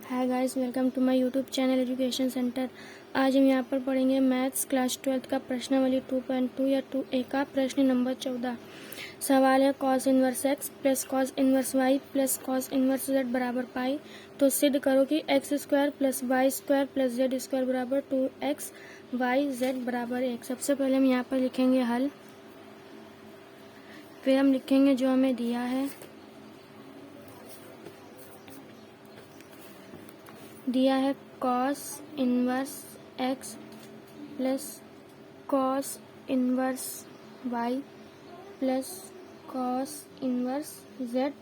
Hi guys, welcome to my YouTube channel education centre. आज हम यहाँ पर पढ़ेंगे मैथ्स क्लास 12 का प्रश्नावली 2.2 या 2A का प्रश्न नंबर 14। सवाल है cos inverse X plus cos inverse Y plus cos inverse Z बराबर पाई। तो सिद्ध करो कि X square plus Y square plus Z square बराबर 2x वाई जेड बराबर 1। सबसे पहले हम यहाँ पर लिखेंगे हल, फिर हम लिखेंगे जो हमें दिया है। दिया है cos inverse X plus cos inverse Y plus cos inverse Z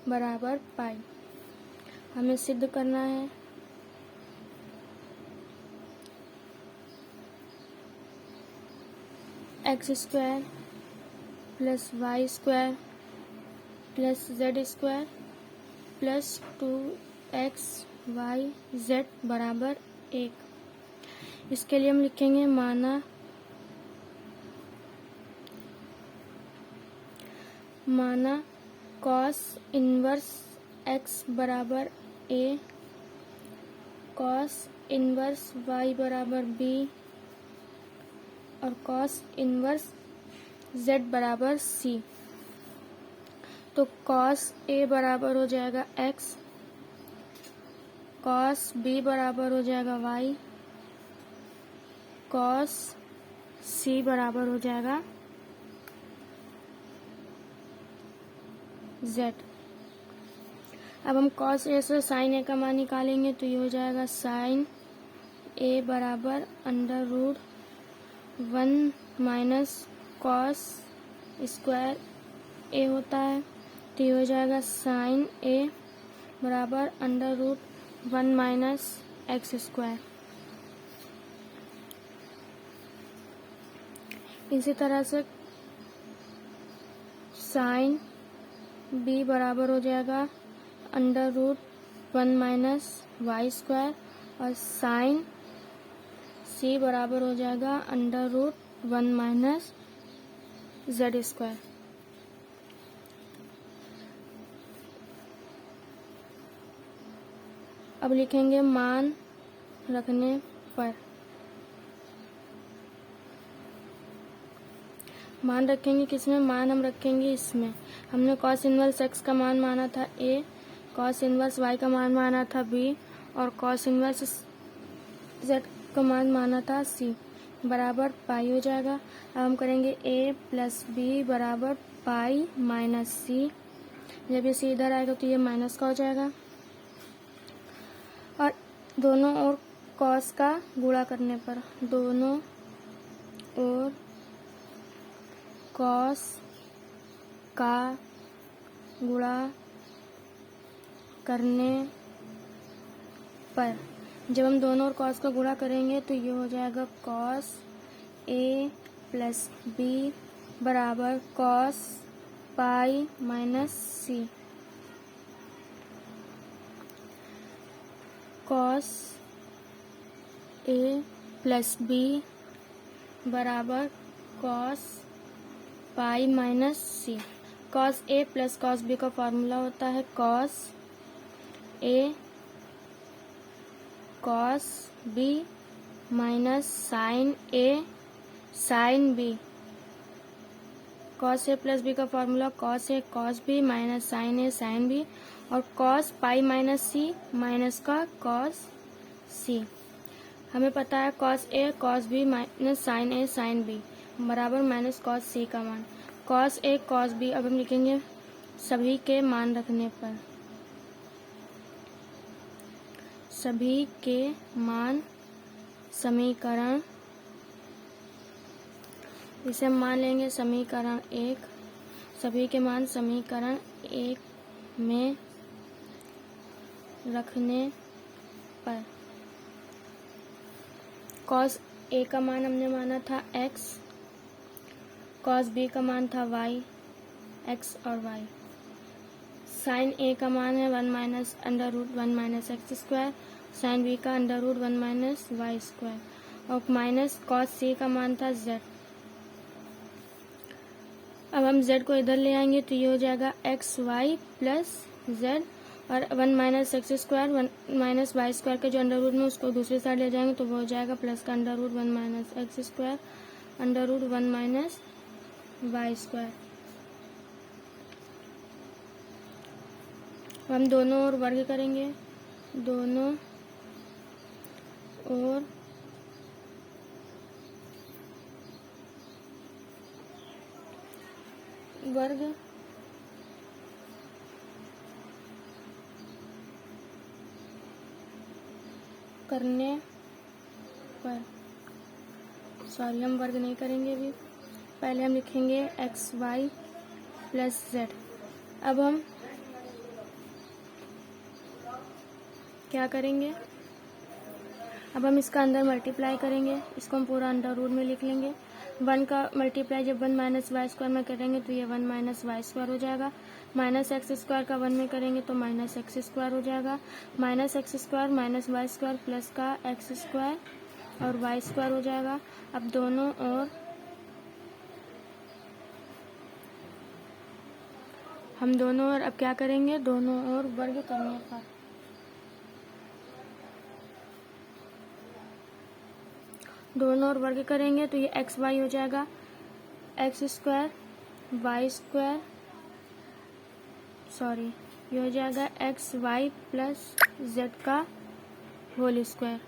बराबर पाई। हमें सिद्ध करना है X square plus Y square plus Z square plus 2x Y Z बराबर 1। इसके लिए हम लिखेंगे माना कॉस इनवर्स एक्स बराबर a, कॉस इनवर्स वाई बराबर b और कॉस इनवर्स z बराबर c। तो कॉस a बराबर हो जाएगा x, कॉस b बराबर हो जाएगा y, कॉस c बराबर हो जाएगा z। अब हम कॉस a से साइन a का मान निकालेंगे तो ये हो जाएगा साइन a बराबर under root 1 minus cos square a होता है, तो ये हो जाएगा साइन a बराबर under root 1 minus X square. इसी तरह से साइन b बराबर हो जाएगा under root 1 minus Y square और साइन c बराबर हो जाएगा under root 1 minus Z square. अब लिखेंगे मान रखने पर। मान रखेंगे किसमें? मान हम रखेंगे इसमें। हमने कॉस इनवर्स एक्स का मान माना था a, कॉस इनवर्स वाई का मान माना था b और कॉस इनवर्स जेड का मान माना था c बराबर पाई हो जाएगा। अब हम करेंगे a प्लस बी बराबर पाई माइनस c। जब ये c इधर आएगा तो ये माइनस का हो जाएगा और दोनों ओर कॉस का गुणा करने पर, दोनों ओर कॉस का गुणा करने पर, जब हम दोनों ओर कॉस का गुणा करेंगे तो ये हो जाएगा कॉस a प्लस बी बराबर cos pi minus c। Cos a plus b बराबर cos pi minus c. Cos a plus cos b का फॉर्मूला होता है cos a cos b minus sine a sine b। Cos a plus b का formula cos a cos b minus sine a sine b और cos pi minus c minus का cos c. हमें पता है cos a cos b minus sine a sine b बराबर minus cos C का मान। Cos a cos b अब हम लिखेंगे सभी के मान रखने पर, सभी के मान समीकरण, इसे हम मान लेंगे समीकरण 1। सभी के मान समीकरण 1 में रखने पर कॉस a का मान हमने माना था x, कॉस b का मान था y, x और y। साइन a का मान है 1 minus under root 1 minus X square, sine b का under root 1 minus Y square और माइनस कॉस c का मान था z। अब हम z को इधर ले आएंगे तो ये हो जाएगा एक्स वाई प्लस z और 1 minus X square 1 minus Y square के जो अंडर रूट में उसको दूसरी साइड ले जाएंगे तो वो हो जाएगा प्लस का under root 1 minus X square under root 1 minus Y square. हम दोनों ओर वर्ग करेंगे, दोनों ओर वर्ग करने पर, सॉरी हम वर्ग नहीं करेंगे अभी, पहले हम लिखेंगे एक्स वाई प्लस जेड। अब हम क्या करेंगे, अब हम इसका अंदर मल्टीप्लाई करेंगे, इसको हम पूरा अंडर रूट में लिख लेंगे। 1 का मल्टीप्लाई जब 1 माइनस वाई स्क्वायर में करेंगे तो ये 1 माइनस वाई स्क्वायर हो जाएगा। माइनस एक्स स्क्वायर का 1 में करेंगे तो माइनस एक्स स्क्वायर हो जाएगा। Minus X square minus Y square plus का एक्स स्क्वायर और वाई स्क्वायर हो जाएगा। अब दोनों ओर हम दोनों ओर अब क्या करेंगे, दोनों ओर वर्ग करने पर, दोनों ओर वर्ग करेंगे तो ये एक्स वाई हो जाएगा, X square Y square, sorry ये हो जाएगा एक्स वाई प्लस जेड का whole square.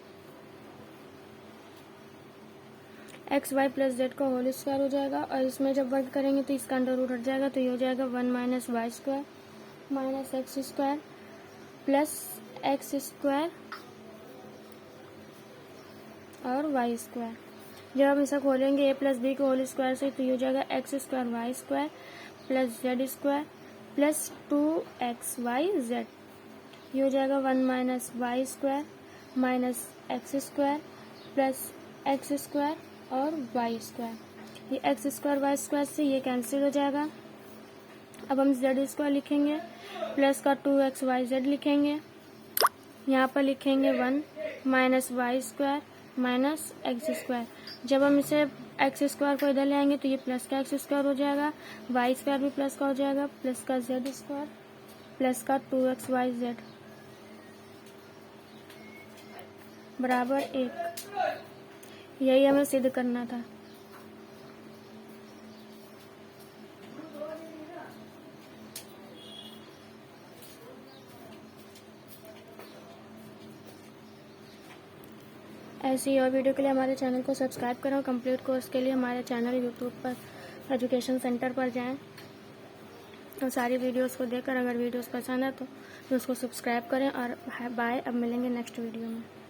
X Y plus Z का होल स्क्वायर हो जाएगा और इसमें जब वर्ग करेंगे तो इसका अंडर रूट हट जाएगा तो ये हो जाएगा 1 minus Y square minus X square plus X square और वाई स्क्वायर। जब हम इसे खोलेंगे ए प्लस बी के होल स्क्वायर से तो ये हो जाएगा X square Y square plus Z square plus 2x Y Z. ये हो जाएगा 1 minus Y square minus X square plus X square और वाई स्क्वायर। ये एक्स स्क्वायर वाई स्क्वायर से ये कैंसिल हो जाएगा। अब हम जेड स्क्वायर लिखेंगे प्लस का 2x वाई जेड लिखेंगे, यहाँ पर लिखेंगे 1 minus Y square minus X square. जब हम इसे एक्स स्क्वायर को इधर ले आएंगे तो ये प्लस का एक्स स्क्वायर हो जाएगा, वाई स्क्वायर भी प्लस का हो जाएगा, प्लस का जेड स्क्वायर प्लस का 2x वाई जेड बराबर 1। यही हमें सिद्ध करना था। ऐसी और वीडियो के लिए हमारे चैनल को सब्सक्राइब करें और कंप्लीट कोर्स के लिए हमारे चैनल यूट्यूब पर एजुकेशन सेंटर पर जाएं और सारी वीडियोस को देखकर अगर वीडियोस पसंद है तो उसको सब्सक्राइब करें। और बाय, अब मिलेंगे नेक्स्ट वीडियो में।